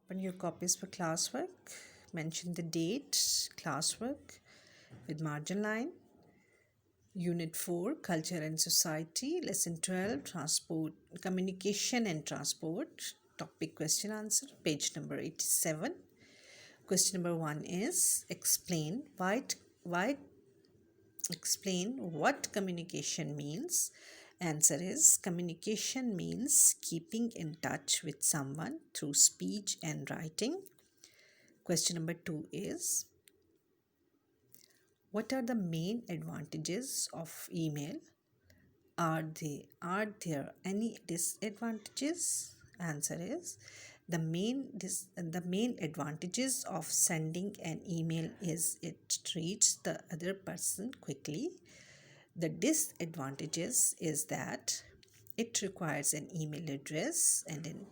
Open your copies for classwork. Mention the date, classwork with margin line. Unit 4, Culture and Society. Lesson 12, Transport, Communication and Transport. Topic question answer, page number 87. Question number 1 is explain what communication means. Answer is communication means keeping in touch with someone through speech and writing. Question number 2 is what are the main advantages of email? Are there any disadvantages? Answer is the main advantages of sending an email is it reaches the other person quickly. The disadvantages is that it requires an email address and an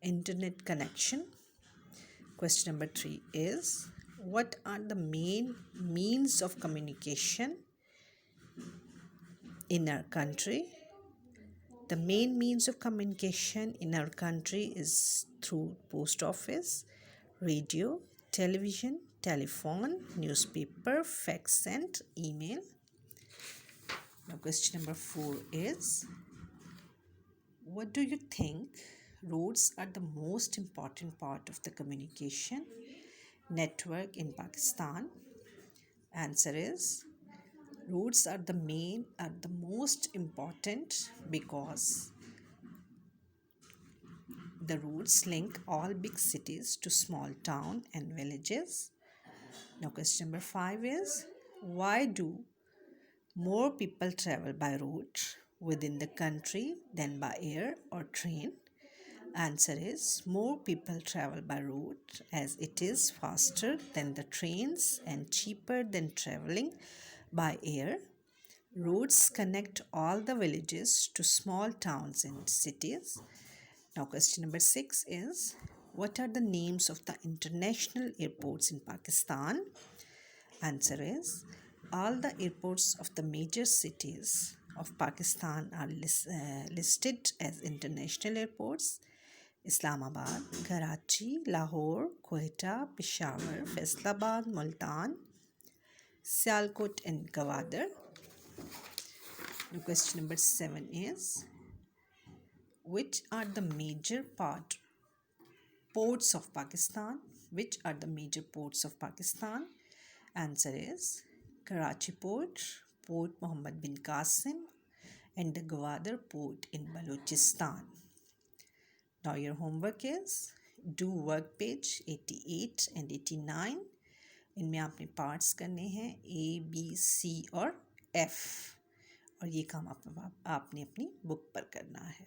internet connection. Question number 3 is what are the main means of communication in our country? The main means of communication in our country is through post office, radio, television, telephone, newspaper, fax and email. Now question number 4 is what do you think roads are the most important part of the communication network in Pakistan? Answer is roads are the most important because the roads link all big cities to small town and villages. Now question number 5 is why do more people travel by road within the country than by air or train? Answer is more people travel by road as it is faster than the trains and cheaper than traveling by air. Roads connect all the villages to small towns and cities. Now question number 6 is what are the names of the international airports in Pakistan? Answer is all the airports of the major cities of Pakistan are listed as international airports. Islamabad, Karachi, Lahore, Quetta, Peshawar, Faisalabad, Multan, Sialkot and Gwadar. Now question number 7 is which are the major ports of Pakistan? Which are the major ports of Pakistan? Answer is Karachi Port, Port Muhammad bin Qasim and the Gwadar Port in Balochistan. Now your homework is do work page 88 and 89. इनमें आपने parts करने हैं A, B, C और F और ये काम आपने अपनी बुक पर करना है.